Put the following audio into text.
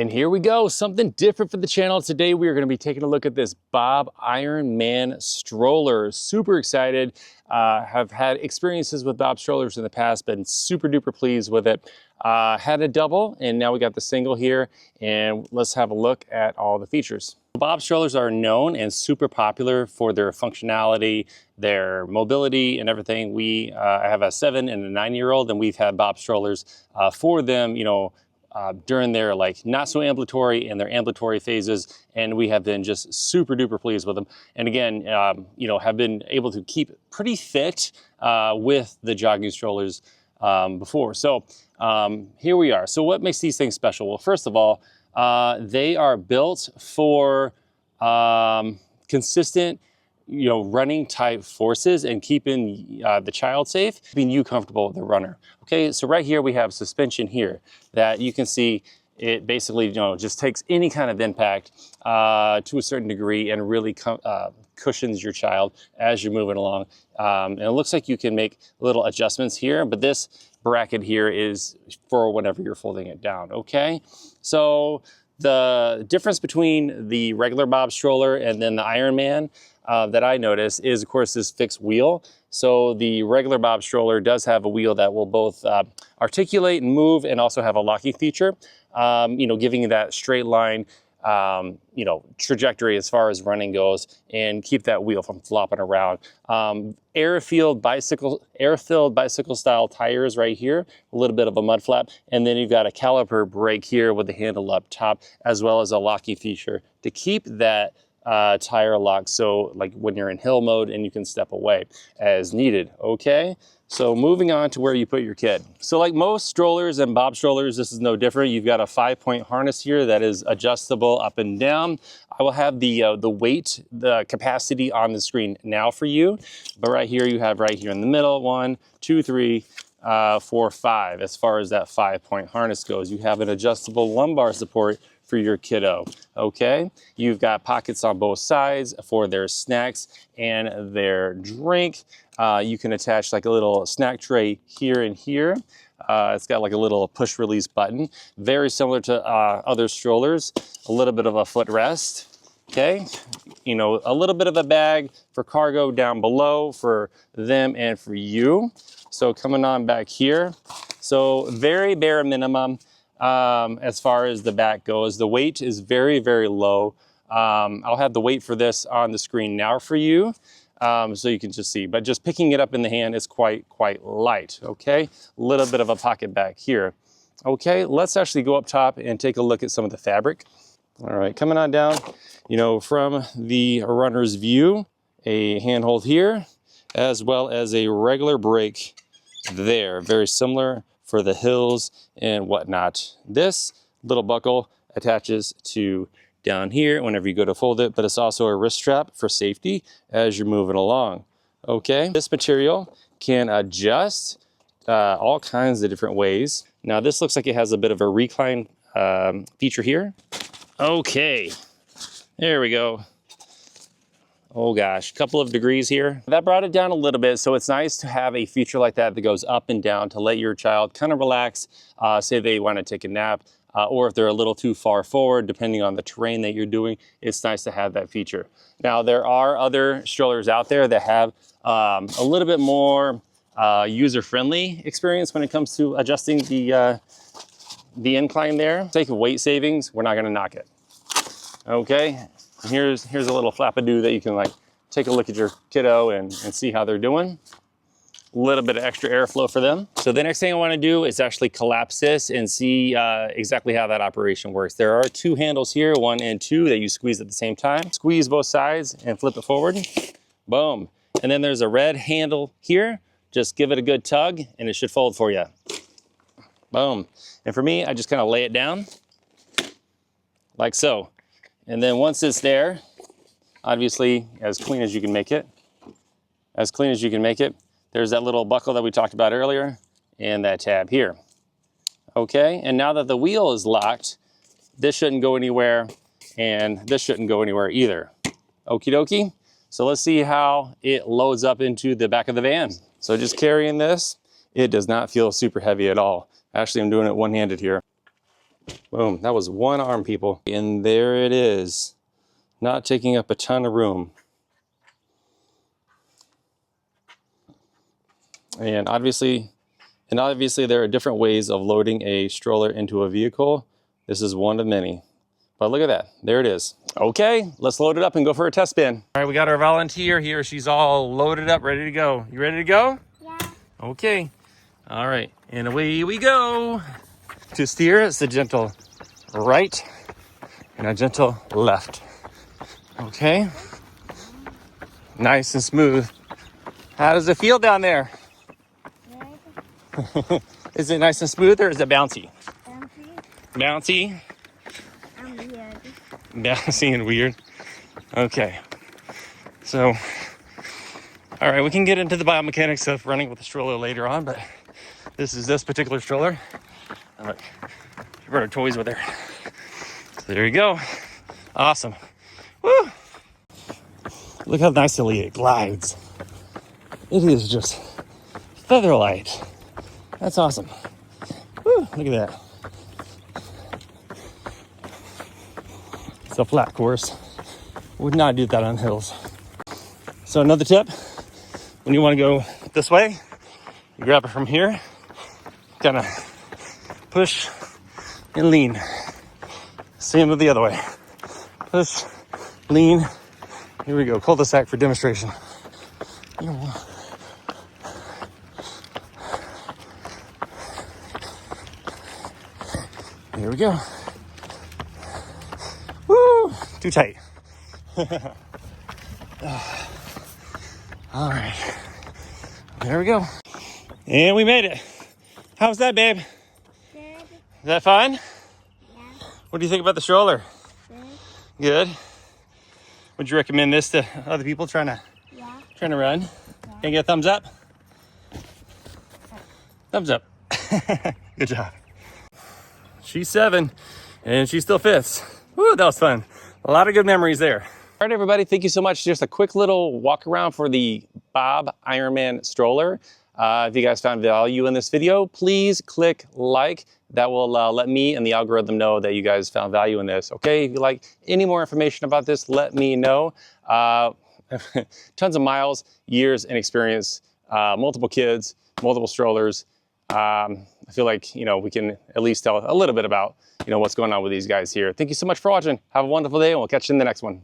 And here we go, something different for the channel. Today we are going to be taking a look at this BOB Ironman stroller. Super excited. Have had experiences with BOB strollers in the past, been super duper pleased with it. Had a double and now we got the single here, and let's have a look at all the features. BOB strollers are known and super popular for their functionality, their mobility and everything. I have a 7 and a 9-year-old, and we've had BOB strollers for them, during their not so ambulatory and their ambulatory phases, and we have been just super duper pleased with them. And again, have been able to keep pretty fit with the jogging strollers before. So here we are. So what makes these things special? Well, first of all, they are built for consistent running type forces and keeping the child safe, keeping you comfortable, the runner. Okay, so right here we have suspension here that you can see. It basically just takes any kind of impact to a certain degree and really cushions your child as you're moving along. And it looks like you can make little adjustments here, but this bracket here is for whenever you're folding it down. Okay, so the difference between the regular BOB stroller and then the Ironman that I notice is, of course, this fixed wheel. So the regular BOB stroller does have a wheel that will both articulate and move, and also have a locking feature, giving you that straight line, trajectory as far as running goes, and keep that wheel from flopping around. Air-filled bicycle style tires right here, a little bit of a mud flap, and then you've got a caliper brake here with the handle up top, as well as a locking feature to keep that tire lock, so like when you're in hill mode and you can step away as needed. Okay, so moving on to where you put your kid. So like most strollers and BOB strollers, this is no different. You've got a 5-point harness here that is adjustable up and down. I will have the weight, the capacity on the screen now for you, but right here you have right here in the middle, 1, 2, 3, 4, 5. As far as that 5-point harness goes, you have an adjustable lumbar support for your kiddo. Okay, you've got pockets on both sides for their snacks and their drink. You can attach like a little snack tray here and here. It's got like a little push release button, very similar to other strollers. A little bit of a footrest. Okay, a little bit of a bag for cargo down below for them and for you. So coming on back here, so very bare minimum. As far as the back goes, the weight is very, very low. I'll have the weight for this on the screen now for you, so you can just see, but just picking it up in the hand is quite light. Okay, a little bit of a pocket back here. Okay, let's actually go up top and take a look at some of the fabric. All right, coming on down, from the runner's view, a handhold here, as well as a regular brake there, very similar for the hills and whatnot. This little buckle attaches to down here whenever you go to fold it, but it's also a wrist strap for safety as you're moving along. Okay, this material can adjust all kinds of different ways. Now this looks like it has a bit of a recline feature here. Okay, there we go. Oh gosh, couple of degrees here. That brought it down a little bit, so it's nice to have a feature like that that goes up and down to let your child kind of relax, say they want to take a nap, or if they're a little too far forward, depending on the terrain that you're doing, it's nice to have that feature. Now, there are other strollers out there that have a little bit more user-friendly experience when it comes to adjusting the incline there. For the sake of weight savings, we're not gonna knock it. Okay. Here's a little flap-a-doo that you can take a look at your kiddo and see how they're doing. A little bit of extra airflow for them. So the next thing I want to do is actually collapse this and see exactly how that operation works. There are 2 handles here, 1 and 2, that you squeeze at the same time. Squeeze both sides and flip it forward. Boom. And then there's a red handle here. Just give it a good tug and it should fold for you. Boom. And for me, I just kind of lay it down like so. And then once it's there, obviously as clean as you can make it, there's that little buckle that we talked about earlier and that tab here. Okay, and now that the wheel is locked, this shouldn't go anywhere and this shouldn't go anywhere either. Okie dokie. So let's see how it loads up into the back of the van. So just carrying this, it does not feel super heavy at all. Actually, I'm doing it one-handed here. Boom, that was one arm, people. And there it is, not taking up a ton of room. And obviously there are different ways of loading a stroller into a vehicle. This is one of many. But look at that, there it is. Okay, let's load it up and go for a test spin. All right, we got our volunteer here. She's all loaded up, ready to go. You ready to go? Yeah. Okay, all right, and away we go. To steer, it's a gentle right and a gentle left. Okay, nice and smooth. How does it feel down there? Good. Is it nice and smooth or is it bouncy? Bouncy. Bouncy? And weird. Bouncy and weird. Okay. So, all right, we can get into the biomechanics of running with the stroller later on, but this is this particular stroller. All right, she brought her toys with her. So there you go. Awesome. Woo! Look how nicely it glides. It is just feather light. That's awesome. Woo, look at that. It's a flat course. Would not do that on hills. So another tip, when you want to go this way, you grab it from here, kind of push and lean. Same with the other way. Push, lean. Here we go, cul-de-sac for demonstration. Here we go. Woo! Too tight. All right. There we go. And we made it. How's that, babe? Good. Is that fun? Yeah. What do you think about the stroller? Good. Good. Would you recommend this to other people trying to run? Yeah. Can I get a thumbs up? Thumbs up. Good job. She's 7 and she still fits. Woo, that was fun. A lot of good memories there. All right, everybody, thank you so much. Just a quick little walk around for the BOB Ironman stroller. If you guys found value in this video, please click like. That will let me and the algorithm know that you guys found value in this. Okay, if you like any more information about this, let me know. Tons of miles, years, and experience, multiple kids, multiple strollers. I feel like, we can at least tell a little bit about, what's going on with these guys here. Thank you so much for watching. Have a wonderful day, and we'll catch you in the next one.